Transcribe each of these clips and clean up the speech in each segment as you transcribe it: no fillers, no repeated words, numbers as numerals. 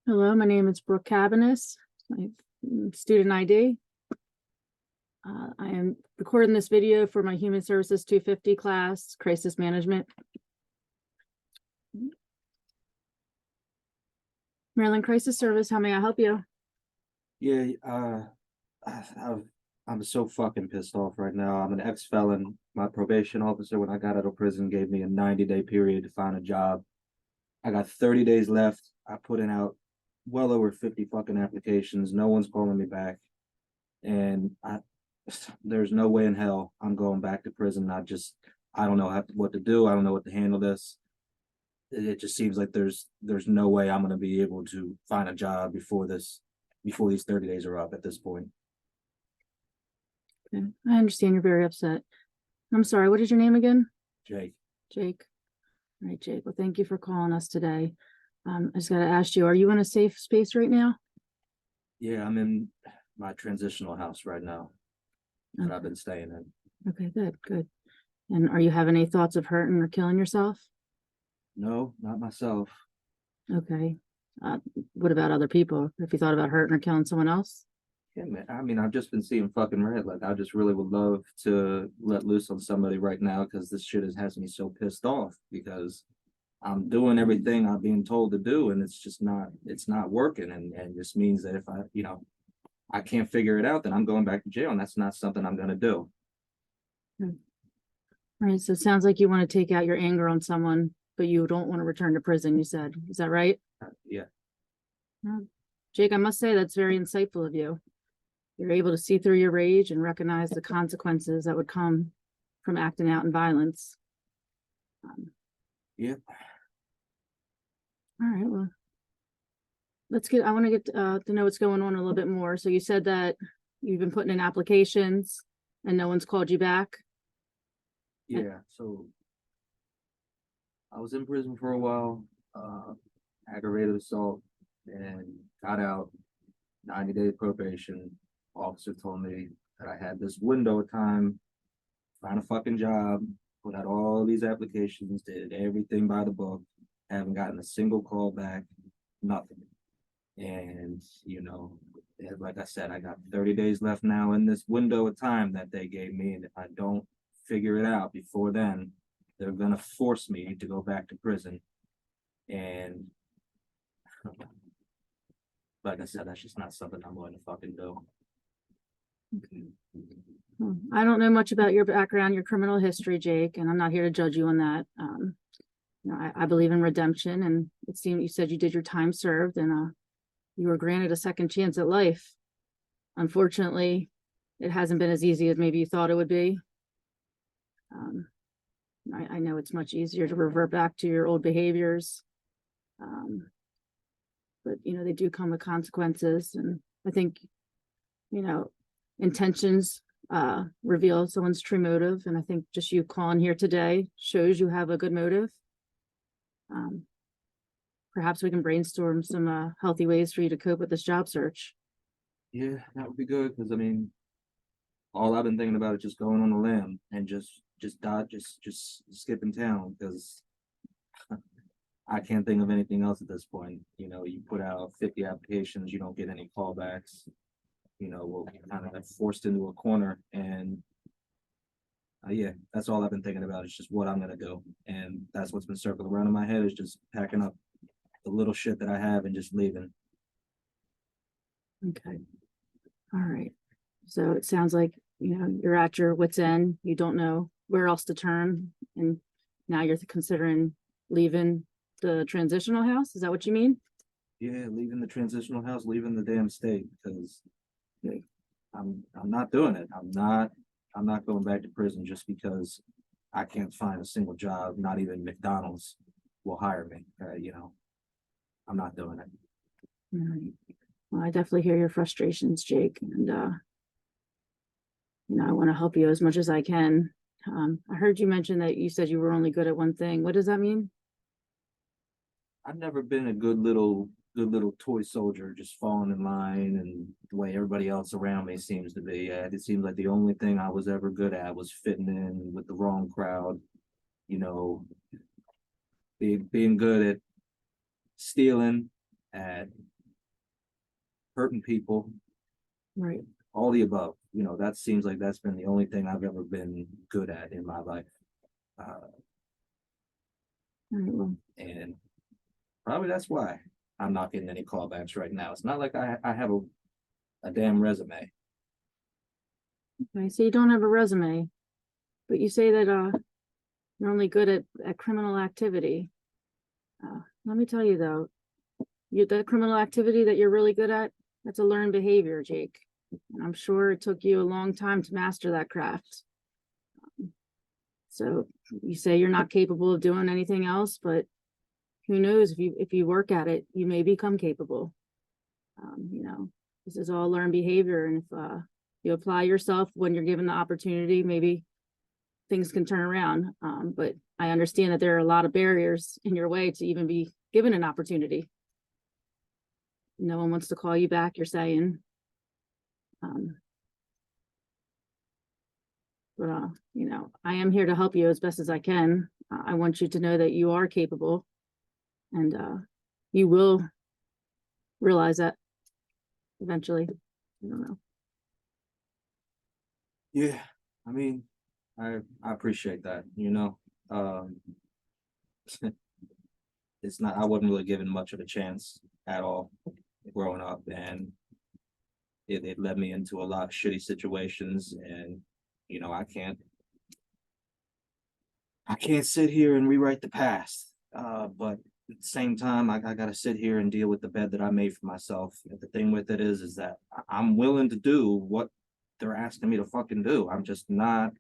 Hello, my name is Brooke Cabanis, my student ID. I am recording this video for my Human Services 250 class, Crisis Management. Maryland Crisis Service, how may I help you? Yeah, I'm so fucking pissed off right now. I'm an ex-felon. My probation officer, when I got out of prison, gave me a 90-day period to find a job. I got 30 days left. I put in out well over 50 fucking applications. No one's calling me back. And there's no way in hell I'm going back to prison. I don't know what to do. I don't know what to handle this. It just seems like there's no way I'm going to be able to find a job before these 30 days are up at this point. Okay. I understand you're very upset. I'm sorry, what is your name again? Jake. Jake. All right, Jake. Well, thank you for calling us today. I just got to ask you, are you in a safe space right now? Yeah, I'm in my transitional house right now that Okay. I've been staying in. Okay, good. And are you having any thoughts of hurting or killing yourself? No, not myself. Okay. What about other people? Have you thought about hurting or killing someone else? Yeah, man. I mean, I've just been seeing fucking red. Like, I just really would love to let loose on somebody right now because this shit has me so pissed off because I'm doing everything I'm being told to do and it's not working. And just means that if I can't figure it out, then I'm going back to jail and that's not something I'm going to do. All right, so it sounds like you want to take out your anger on someone, but you don't want to return to prison, you said. Is that right? Yeah. Well, Jake, I must say that's very insightful of you. You're able to see through your rage and recognize the consequences that would come from acting out in violence. Yeah. All right, well, I want to get to know what's going on a little bit more. So you said that you've been putting in applications and no one's called you back. Yeah. So I was in prison for a while, aggravated assault, and got out, 90-day probation. Officer told me that I had this window of time, find a fucking job, put out all these applications, did everything by the book, haven't gotten a single call back, nothing. And, like I said, I got 30 days left now in this window of time that they gave me. And if I don't figure it out before then, they're going to force me to go back to prison. And like I said, that's just not something I'm going to fucking do. Okay. Well, I don't know much about your background, your criminal history, Jake, and I'm not here to judge you on that. I believe in redemption, and it seemed you said you did your time served, and you were granted a second chance at life. Unfortunately, it hasn't been as easy as maybe you thought it would be. I know it's much easier to revert back to your old behaviors, but they do come with consequences, and I think intentions reveal someone's true motive, and I think just you calling here today shows you have a good motive. Perhaps we can brainstorm some healthy ways for you to cope with this job search. Yeah, that would be good because I mean, all I've been thinking about is just going on a limb and just skipping town because I can't think of anything else at this point. You put out 50 applications, you don't get any callbacks. We'll kind of get forced into a corner, and yeah, that's all I've been thinking about. Is just what I'm gonna do, and that's what's been circling around in my head is just packing up the little shit that I have and just leaving. Okay. All right. So it sounds like, you're at your wit's end. You don't know where else to turn. And now you're considering leaving the transitional house. Is that what you mean? Yeah, leaving the transitional house, leaving the damn state because I'm not doing it. I'm not going back to prison just because I can't find a single job. Not even McDonald's will hire me. I'm not doing it. All right. Well, I definitely hear your frustrations, Jake. And, I want to help you as much as I can. I heard you mention that you said you were only good at one thing. What does that mean? I've never been a good little toy soldier, just falling in line and the way everybody else around me seems to be. It seems like the only thing I was ever good at was fitting in with the wrong crowd. You know, being good at stealing, at hurting people, Right. all the above. That seems like that's been the only thing I've ever been good at in my life. All right, well, And probably that's why I'm not getting any callbacks right now. It's not like I have a damn resume. okay, so you don't have a resume, but you say that you're only good at criminal activity. Let me tell you though, that criminal activity that you're really good at, that's a learned behavior, Jake. And I'm sure it took you a long time to master that craft. So you say you're not capable of doing anything else, but who knows, if you work at it, you may become capable. This is all learned behavior, and if you apply yourself when you're given the opportunity, maybe things can turn around. But I understand that there are a lot of barriers in your way to even be given an opportunity. No one wants to call you back, you're saying. But I am here to help you as best as I can. I want you to know that you are capable, and you will realize that eventually. I don't know. Yeah, I mean, I appreciate that. It's not. I wasn't really given much of a chance at all growing up, and it led me into a lot of shitty situations. And I can't sit here and rewrite the past. But at the same time, I got to sit here and deal with the bed that I made for myself. And the thing with it is that I'm willing to do what they're asking me to fucking do. I'm just not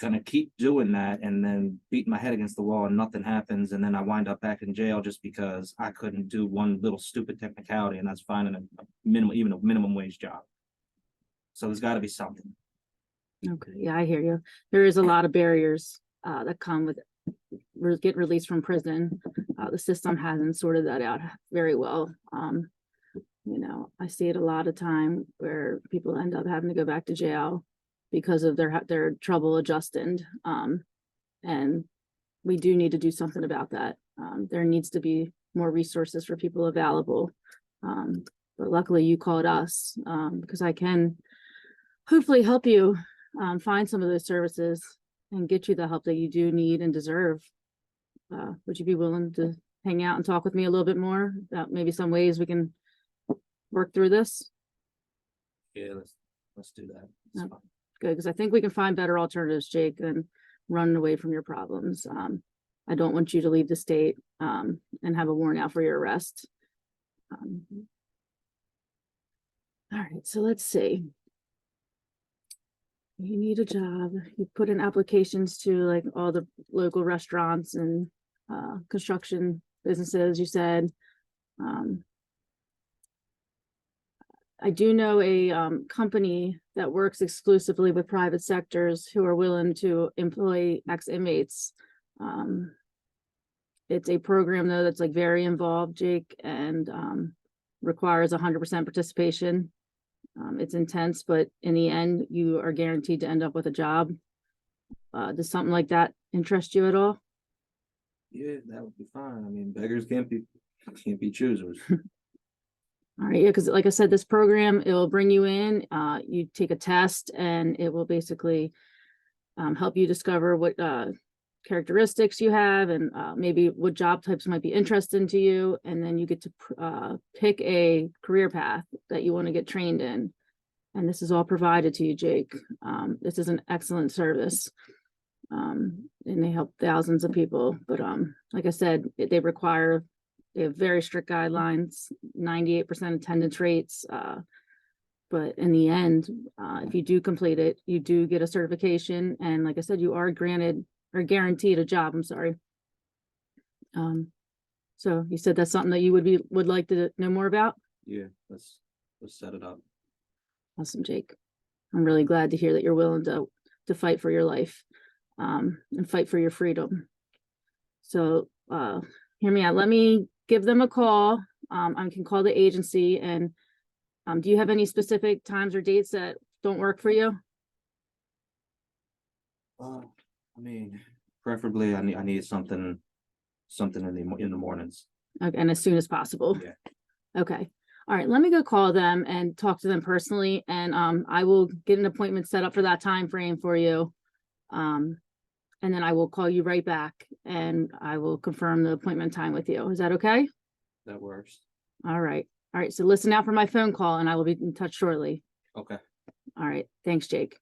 gonna keep doing that and then beat my head against the wall and nothing happens, and then I wind up back in jail just because I couldn't do one little stupid technicality, and that's finding a minimum wage job. So there's got to be something. Okay, yeah, I hear you. There is a lot of barriers that come with get released from prison. The system hasn't sorted that out very well. I see it a lot of time where people end up having to go back to jail because of their trouble adjusting. And we do need to do something about that. There needs to be more resources for people available. But luckily you called us because I can hopefully help you find some of those services and get you the help that you do need and deserve. Would you be willing to hang out and talk with me a little bit more about maybe some ways we can work through this? Yeah, let's do that. That's fine. Good, because I think we can find better alternatives, Jake, than running away from your problems. I don't want you to leave the state and have a warrant out for your arrest. All right, so let's see. You need a job. You put in applications to like all the local restaurants and construction businesses, you said. I do know a company that works exclusively with private sectors who are willing to employ ex-inmates. It's a program though that's like very involved, Jake, and requires 100% participation. It's intense, but in the end, you are guaranteed to end up with a job. Does something like that interest you at all? Yeah, that would be fine. I mean, beggars can't be choosers. All right, yeah, because like I said, this program, it will bring you in, you take a test and it will basically help you discover what characteristics you have and maybe what job types might be interesting to you. And then you get to pick a career path that you want to get trained in. And this is all provided to you, Jake. This is an excellent service. And they help thousands of people. But like I said, they have very strict guidelines, 98% attendance rates. But in the end, if you do complete it, you do get a certification. And like I said, you are granted or guaranteed a job. I'm sorry. So you said that's something that you would like to know more about? Yeah, let's set it up. Awesome, Jake. I'm really glad to hear that you're willing to fight for your life and fight for your freedom. So hear me out. Let me give them a call. I can call the agency. And do you have any specific times or dates that don't work for you? I mean, preferably I need something in the mornings. Okay, and as soon as possible. Yeah. Okay. All right, let me go call them and talk to them personally, and I will get an appointment set up for that time frame for you. And then I will call you right back and I will confirm the appointment time with you. Is that okay? That works. All right. All right. So listen out for my phone call and I will be in touch shortly. Okay. All right. Thanks, Jake.